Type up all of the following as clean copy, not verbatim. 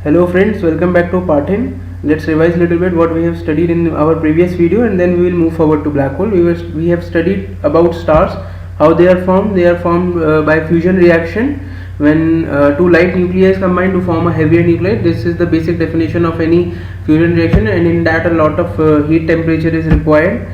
Hello friends, welcome back to part 10. Let's revise a little bit what we have studied in our previous video and then we will move forward to black hole. We have studied about stars, how they are formed. They are formed by fusion reaction when two light nuclei combine to form a heavier nuclide. This is the basic definition of any fusion reaction, and in that a lot of heat temperature is required.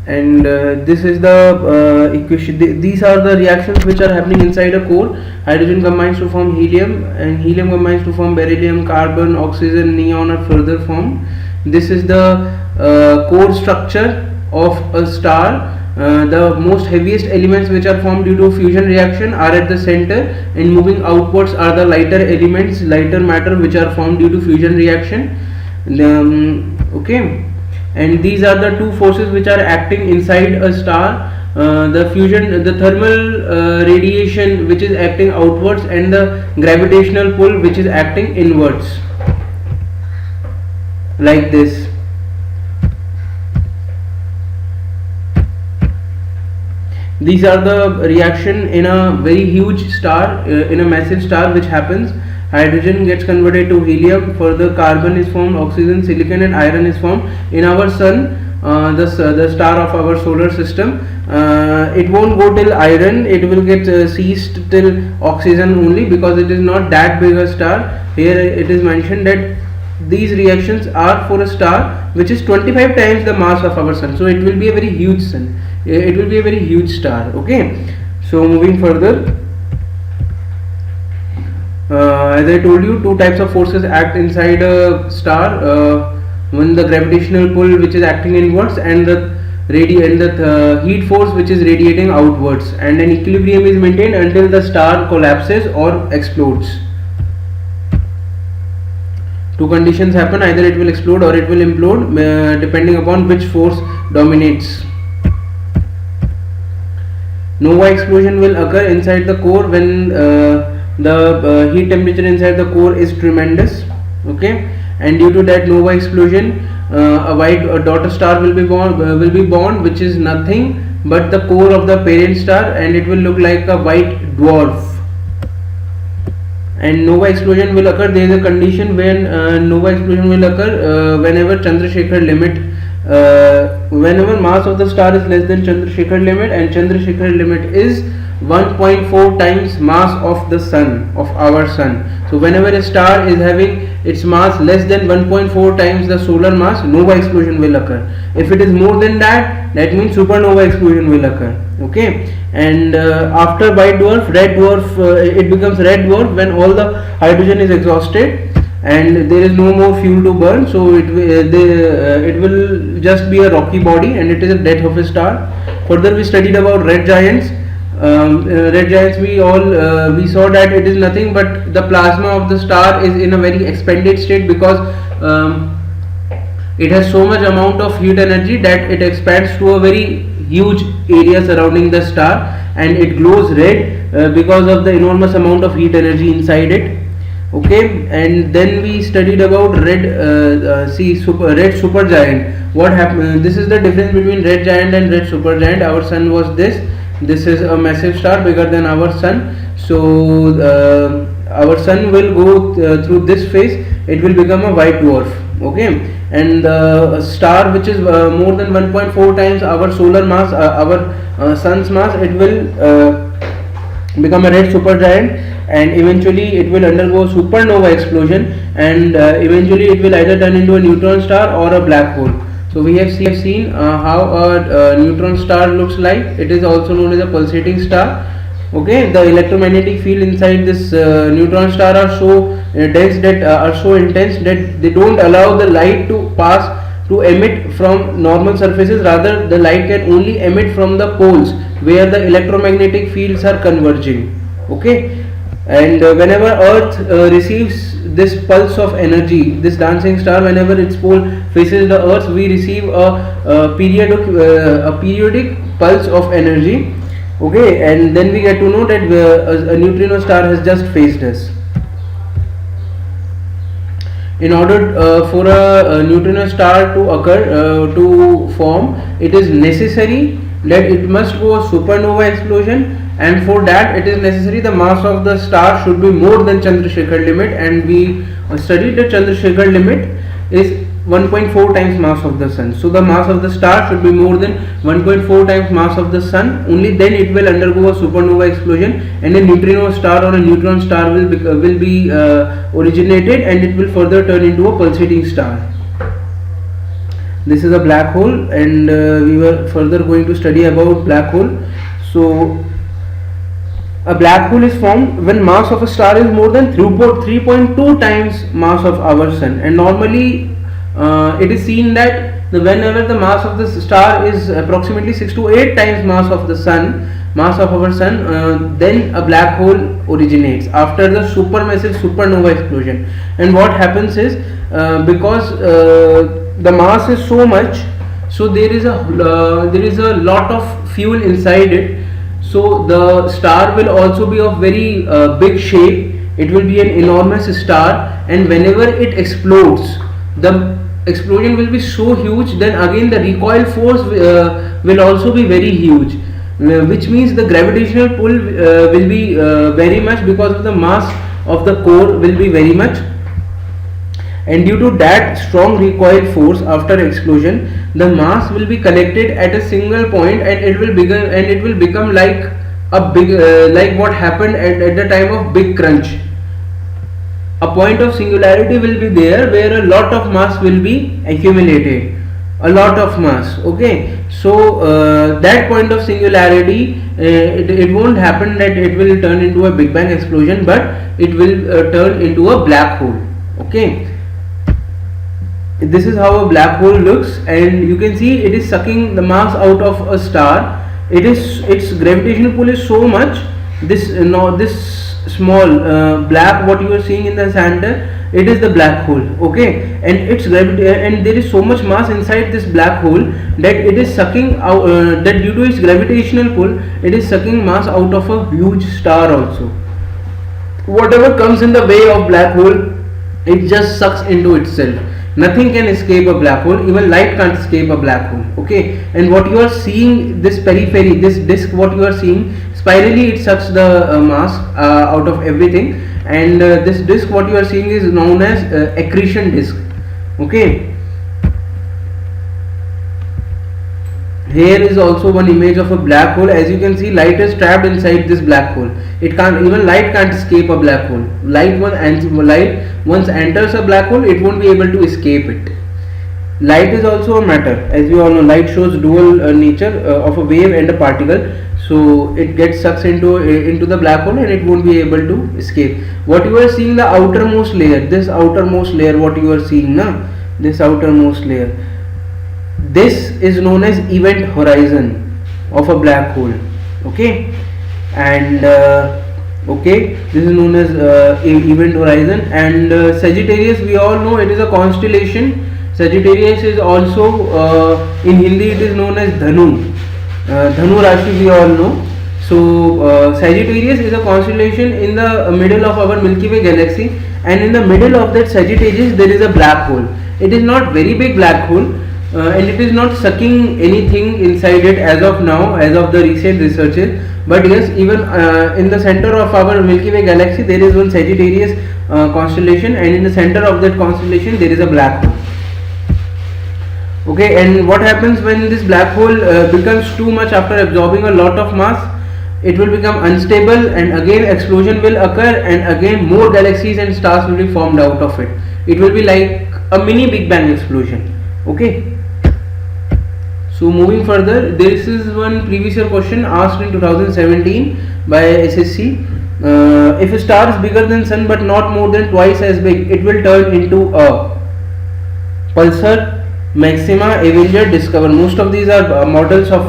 And this is the equation. These are the reactions which are happening inside a core. Hydrogen combines to form helium, and helium combines to form beryllium, carbon, oxygen, neon are further formed. This is the core structure of a star. The most heaviest elements which are formed due to fusion reaction are at the center, and moving outwards are the lighter elements, lighter matter, which are formed due to fusion reaction. Okay, and these are the two forces which are acting inside a star. The thermal radiation which is acting outwards, and the gravitational pull which is acting inwards, like this. These are the reaction in a very huge star, in a massive star, which happens. Hydrogen gets converted to helium, further carbon is formed, oxygen, silicon and iron is formed. In our sun, the star of our solar system, it won't go till iron, it will get ceased till oxygen only, because it is not that big a star. Here it is mentioned that these reactions are for a star which is 25 times the mass of our sun, so it will be a very huge sun, it will be a very huge star. Okay, so moving further, as I told you, two types of forces act inside a star. One, the gravitational pull which is acting inwards, and the heat force which is radiating outwards, and an equilibrium is maintained until the star collapses or explodes. Two conditions happen: either it will explode or it will implode, depending upon which force dominates. Nova explosion will occur inside the core when the heat temperature inside the core is tremendous. Okay, and due to that nova explosion, a daughter star will be born, which is nothing but the core of the parent star, and it will look like a white dwarf. And nova explosion will occur. There is a condition when nova explosion will occur whenever Chandrasekhar limit, whenever mass of the star is less than Chandrasekhar limit, and Chandrasekhar limit is 1.4 times mass of the sun, of our sun. So whenever a star is having its mass less than 1.4 times the solar mass, nova explosion will occur. If it is more than that, that means supernova explosion will occur. Okay, and after white dwarf, red dwarf, it becomes red dwarf when all the hydrogen is exhausted and there is no more fuel to burn, so it will just be a rocky body, and it is a death of a star. Further, we studied about red giants. Red giants, we saw that it is nothing but the plasma of the star is in a very expanded state, because it has so much amount of heat energy that it expands to a very huge area surrounding the star, and it glows red because of the enormous amount of heat energy inside it. Okay, and then we studied about red supergiant. What happened? This is the difference between red giant and red supergiant. Our sun was this is a massive star bigger than our sun, so our sun will go through this phase, it will become a white dwarf. Okay, and the star which is more than 1.4 times our solar mass, our sun's mass, it will become a red supergiant, and eventually it will undergo supernova explosion, and eventually it will either turn into a neutron star or a black hole. So we have seen how a neutron star looks like. It is also known as a pulsating star. Okay, the electromagnetic field inside this neutron star are so dense, that are so intense that they don't allow the light to emit from normal surfaces. Rather, the light can only emit from the poles where the electromagnetic fields are converging. Okay, and whenever Earth receives this pulse of energy, this dancing star, whenever its pole faces the Earth, we receive a periodic pulse of energy. Okay, and then we get to know that a neutrino star has just faced us. In order for a neutrino star to occur, to form, it is necessary that it must go a supernova explosion, and for that it is necessary the mass of the star should be more than Chandrasekhar limit, and we studied the Chandrasekhar limit is 1.4 times mass of the sun. So the mass of the star should be more than 1.4 times mass of the sun, only then it will undergo a supernova explosion and a neutrino star or a neutron star will be originated, and it will further turn into a pulsating star. This is a black hole, and we were further going to study about black hole. So a black hole is formed when mass of a star is more than 3.2 times mass of our sun, and normally it is seen that whenever the mass of the star is approximately 6 to 8 times mass of the sun, mass of our sun, then a black hole originates after the supermassive supernova explosion. And what happens is, because the mass is so much, so there is a lot of fuel inside it, so the star will also be of very big shape. It will be an enormous star, and whenever it explodes, the explosion will be so huge, then again the recoil force will also be very huge, which means the gravitational pull will be very much, because of the mass of the core will be very much, and due to that strong recoil force after explosion, the mass will be collected at a single point, and it will become like a big like what happened at the time of Big Crunch. A point of singularity will be there where a lot of mass will be accumulated, a lot of mass. Okay, so that point of singularity, it won't happen that it will turn into a Big Bang explosion, but it will turn into a black hole. Okay, this is how a black hole looks, and you can see it is sucking the mass out of a star. Its gravitational pull is so much. This small black what you are seeing in the center, it is the black hole. Okay, and its gravity, and there is so much mass inside this black hole that it is sucking out, that due to its gravitational pull, it is sucking mass out of a huge star also. Whatever comes in the way of black hole, it just sucks into itself. Nothing can escape a black hole, even light can't escape a black hole. Okay, and what you are seeing, this periphery, this disk what you are seeing, spirally it sucks the mass out of everything, and this disk what you are seeing is known as accretion disk. Okay, here is also one image of a black hole. As you can see, light is trapped inside this black hole. It can't, even light can't escape a black hole. Light once enters a black hole, it won't be able to escape it. Light is also a matter. As you all know, light shows dual nature of a wave and a particle. So it gets sucked into the black hole, and it won't be able to escape. What you are seeing, the outermost layer, this outermost layer what you are seeing now, this outermost layer, this is known as event horizon of a black hole. Okay, and okay, this is known as event horizon. And Sagittarius, we all know it is a constellation. Sagittarius is also in Hindi it is known as Dhanu. Dhanu Rashi we all know. So Sagittarius is a constellation in the middle of our Milky Way galaxy, and in the middle of that Sagittarius there is a black hole. It is not very big black hole, and it is not sucking anything inside it as of now, as of the recent researches. But yes, even in the center of our Milky Way galaxy there is one Sagittarius constellation, and in the center of that constellation there is a black hole. Okay, and what happens when this black hole becomes too much after absorbing a lot of mass? It will become unstable, and again explosion will occur, and again more galaxies and stars will be formed out of it. It will be like a mini Big Bang explosion. Okay, so moving further, this is one previous year question asked in 2017 by SSC. If a star is bigger than sun but not more than twice as big, it will turn into a pulsar, Maxima, Avenger, Discover. Most of these are models of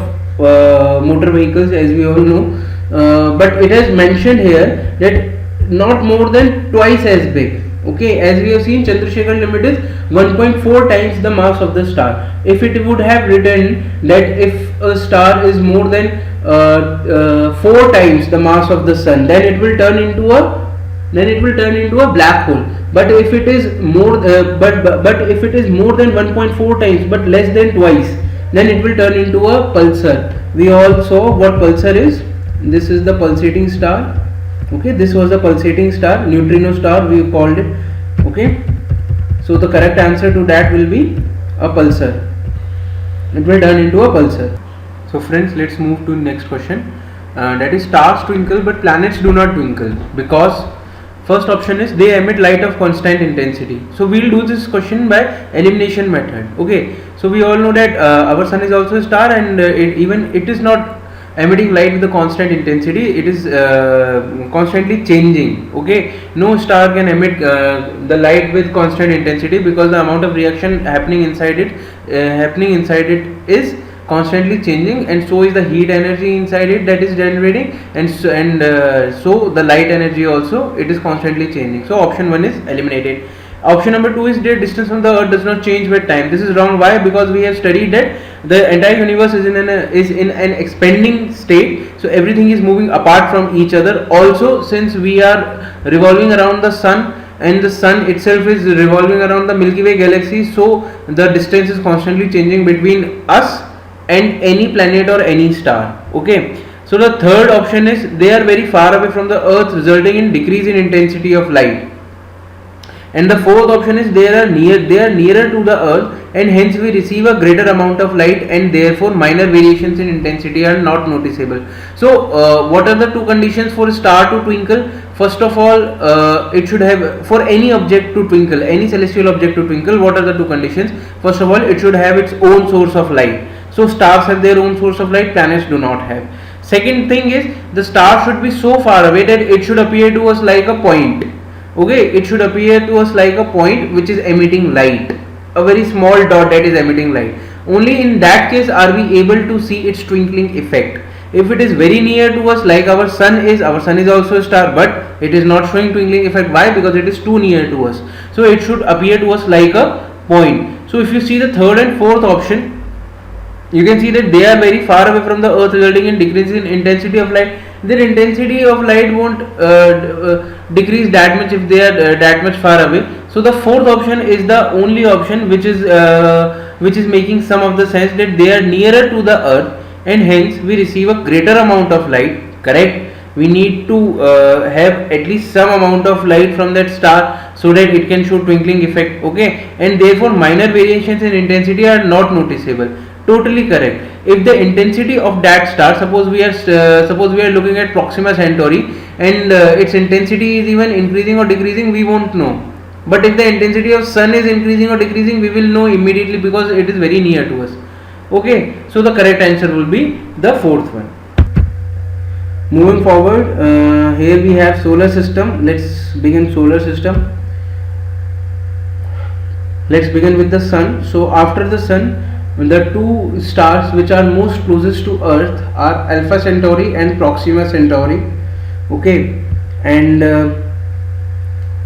motor vehicles, as we all know, but it has mentioned here that not more than twice as big. Okay, as we have seen, Chandrasekhar limit is 1.4 times the mass of the star. If it would have written that if a star is more than 4 times the mass of the sun, then it will turn into a black hole. But if it is more but if it is more than 1.4 times but less than twice, then it will turn into a pulsar. We all saw what pulsar is. this is the pulsating star. Okay, this was the pulsating star, neutrino star we called it. Okay, so the correct answer to that will be a pulsar. It will turn into a pulsar. So friends, let's move to next question. That is, stars twinkle but planets do not twinkle because first option is they emit light of constant intensity. So we will do this question by elimination method. Okay, so we all know that our sun is also a star, and it is not emitting light with a constant intensity, it is constantly changing. Okay, no star can emit the light with constant intensity because the amount of reaction happening inside it is constantly changing, and so is the heat energy inside it that is generating, and so the light energy also, it is constantly changing. So option 1 is eliminated. Option number 2 is the distance from the earth does not change with time. This is wrong. Why? Because we have studied that the entire universe is in an expanding state, so everything is moving apart from each other. Also, since we are revolving around the sun and the sun itself is revolving around the Milky Way galaxy, so the distance is constantly changing between us and any planet or any star. Okay, so the third option is they are very far away from the earth, resulting in decrease in intensity of light. And the fourth option is they are nearer to the earth, and hence we receive a greater amount of light, and therefore minor variations in intensity are not noticeable. So what are the two conditions for a star to twinkle? First of all, it should have, for any object to twinkle, any celestial object to twinkle, what are the two conditions? First of all, it should have its own source of light. So stars have their own source of light, planets do not have. Second thing is, the star should be so far away that it should appear to us like a point. Okay, it should appear to us like a point which is emitting light, a very small dot that is emitting light. Only in that case are we able to see its twinkling effect. If it is very near to us, like our sun is also a star, but it is not showing twinkling effect. Why? Because it is too near to us. So it should appear to us like a point. So if you see the third and fourth option, you can see that they are very far away from the earth, resulting in decrease in intensity of light. Their intensity of light won't decrease that much if they are that much far away. So the fourth option is the only option which is making some of the sense, that they are nearer to the earth, and hence we receive a greater amount of light. Correct? We need to have at least some amount of light from that star so that it can show twinkling effect. Okay, and therefore minor variations in intensity are not noticeable. Totally correct. If the intensity of that star, suppose we are looking at Proxima Centauri, and its intensity is even increasing or decreasing, we won't know. But if the intensity of sun is increasing or decreasing, we will know immediately because it is very near to us. Okay, so the correct answer will be the fourth one. Moving forward, here we have solar system. Let's begin solar system. Let's begin with the sun. So after the sun, the two stars which are most closest to earth are Alpha Centauri and Proxima Centauri. Okay, and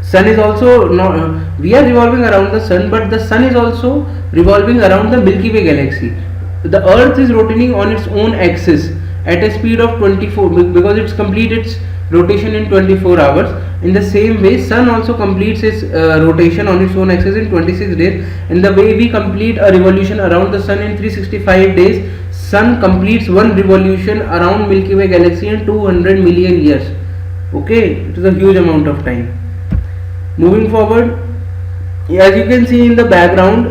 sun is also not, we are revolving around the sun, but the sun is also revolving around the Milky Way galaxy. The earth is rotating on its own axis at a speed of 24, because it's completed its rotation in 24 hours. In the same way, sun also completes its rotation on its own axis in 26 days. In the way we complete a revolution around the sun in 365 days, sun completes one revolution around Milky Way galaxy in 200 million years. Okay, it is a huge amount of time. Moving forward, as you can see in the background,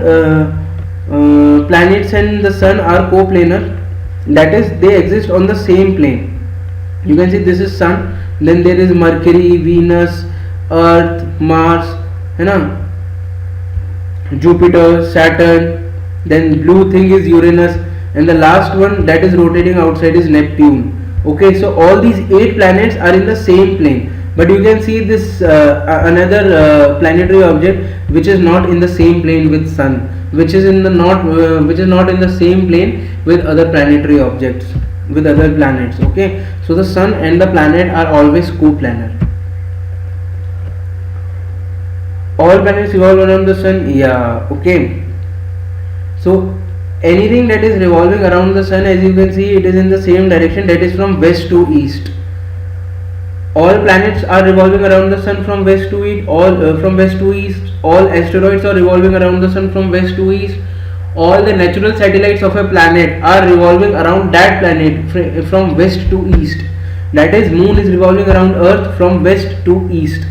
planets and the sun are coplanar. That is, they exist on the same plane. You can see this is sun, then there is Mercury, Venus, Earth, Mars, Jupiter, Saturn, then blue thing is Uranus, and the last one that is rotating outside is Neptune. Okay, so all these 8 planets are in the same plane, but you can see this another planetary object which is not in the same plane with sun, which is not in the same plane with other planetary objects, with other planets. Okay, so the sun and the planet are always coplanar. All planets revolve around the sun. Yeah, okay. So anything that is revolving around the sun, as you can see, it is in the same direction, that is from west to east. All planets are revolving around the sun from west to east. From west to east. All asteroids are revolving around the sun from west to east. All the natural satellites of a planet are revolving around that planet from west to east. That is, moon is revolving around earth from west to east.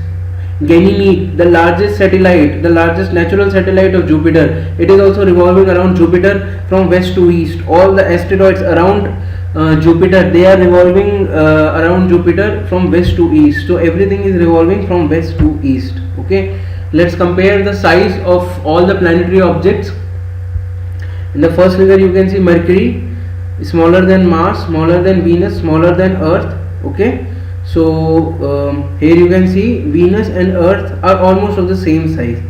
Ganymede, the largest satellite, the largest natural satellite of Jupiter, it is also revolving around Jupiter from west to east. All the asteroids around Jupiter, they are revolving around Jupiter from west to east. So everything is revolving from west to east. Okay, let's compare the size of all the planetary objects. In the first figure you can see Mercury smaller than Mars, smaller than Venus, smaller than Earth. Okay, so here you can see Venus and Earth are almost of the same size.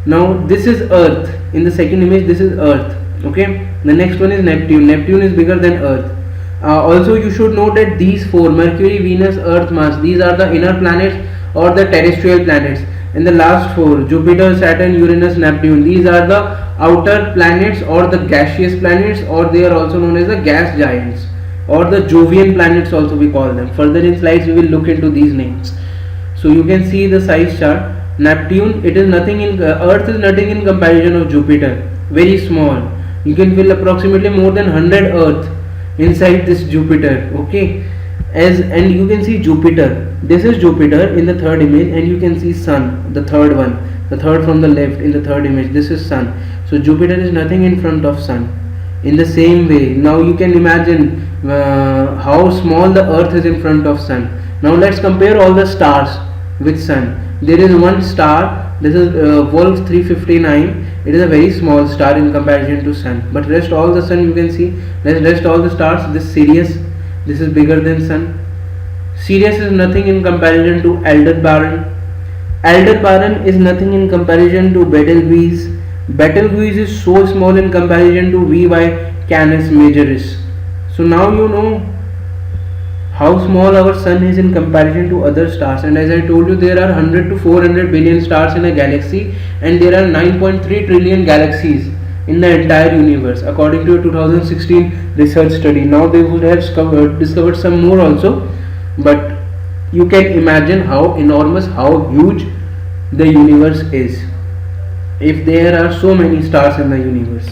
Now this is Earth. In the second image this is Earth. Okay, the next one is Neptune. Neptune is bigger than Earth. Also you should know that these four, Mercury, Venus, Earth, Mars, these are the inner planets or the terrestrial planets, and the last four, Jupiter, Saturn, Uranus, Neptune, these are the outer planets or the gaseous planets, or they are also known as the gas giants or the Jovian planets also we call them. Further in slides we will look into these names. So you can see the size chart. Neptune, it is nothing in Earth is nothing in comparison of Jupiter, very small. You can feel approximately more than 100 Earth inside this Jupiter. Okay, and you can see Jupiter. This is Jupiter in the third image, and you can see Sun, the third one, the third from the left in the third image. This is Sun. So Jupiter is nothing in front of Sun. In the same way, now you can imagine how small the Earth is in front of Sun. Now let's compare all the stars with Sun. There is one star. This is Wolf 359. It is a very small star in comparison to Sun. But rest all the Sun you can see. Rest all the stars. This Sirius. This is bigger than Sun. Sirius is nothing in comparison to Aldebaran. Aldebaran is nothing in comparison to Betelgeuse. Betelgeuse is so small in comparison to VY Canis Majoris. So now you know how small our Sun is in comparison to other stars. And as I told you, there are 100 to 400 billion stars in a galaxy, and there are 9.3 trillion galaxies in the entire universe, according to a 2016 research study. Now they would have discovered some more also, but you can imagine how enormous, how huge the universe is if there are so many stars in the universe.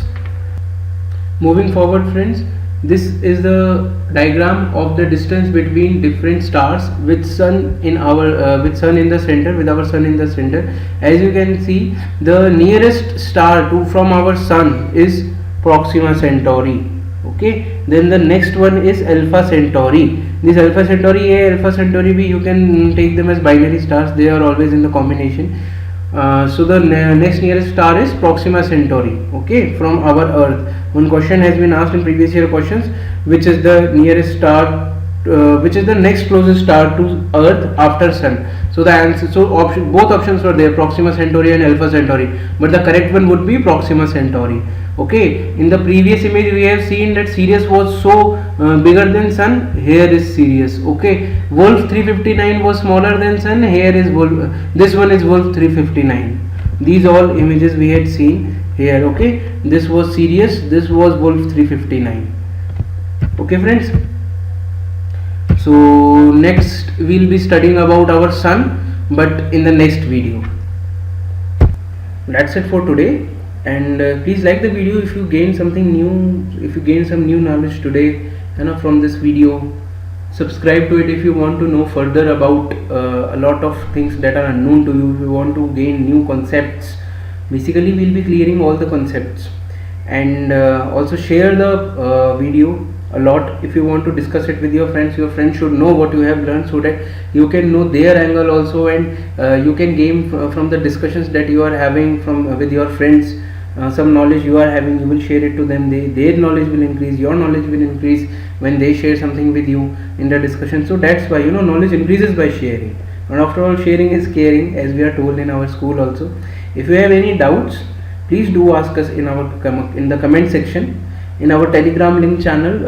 Moving forward, friends, this is the diagram of the distance between different stars with sun in our with sun in the center, with our sun in the center. As you can see, the nearest star to from our sun is Proxima Centauri. Okay, then the next one is Alpha Centauri. This Alpha Centauri A, Alpha Centauri B, you can take them as binary stars. They are always in the combination. So the next nearest star is Proxima Centauri. Okay, from our Earth. One question has been asked in previous year questions: which is the nearest star? Which is the next closest star to Earth after Sun? So the answer, both options were there, Proxima Centauri and Alpha Centauri, but the correct one would be Proxima Centauri. Okay, in the previous image we have seen that Sirius was so bigger than Sun. Here is Sirius. Okay, Wolf 359 was smaller than Sun. Here is Wolf. This one is Wolf 359. These all images we had seen here. Okay, this was Sirius. This was Wolf 359. Okay, friends. So next we'll be studying about our Sun, but in the next video. That's it for today. And please like the video if you gain something new, if you gain some new knowledge today, from this video. Subscribe to it if you want to know further about a lot of things that are unknown to you. If you want to gain new concepts, basically we'll be clearing all the concepts. And also share the video a lot. If you want to discuss it with your friends should know what you have learned, so that you can know their angle also, and you can gain from the discussions that you are having with your friends. Some knowledge you are having, you will share it to them. Their knowledge will increase, your knowledge will increase when they share something with you in the discussion. So that's why knowledge increases by sharing, and after all, sharing is caring, as we are told in our school also. If you have any doubts, please do ask us in the comment section, in our Telegram link channel,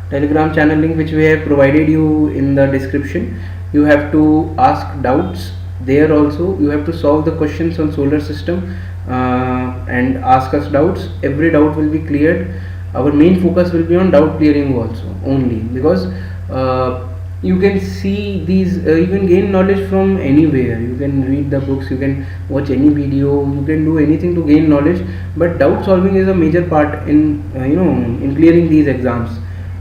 Telegram channel link which we have provided you in the description. You have to ask doubts there also. You have to solve the questions on solar system and ask us doubts. Every doubt will be cleared. Our main focus will be on doubt clearing also only, because you can see these, you can gain knowledge from anywhere. You can read the books, you can watch any video, you can do anything to gain knowledge, but doubt solving is a major part in in clearing these exams.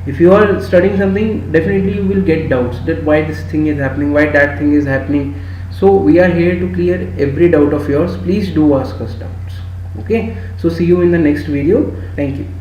If you are studying something, definitely you will get doubts that why this thing is happening, why that thing is happening. So we are here to clear every doubt of yours. Please do ask us doubts. Okay, so see you in the next video. Thank you.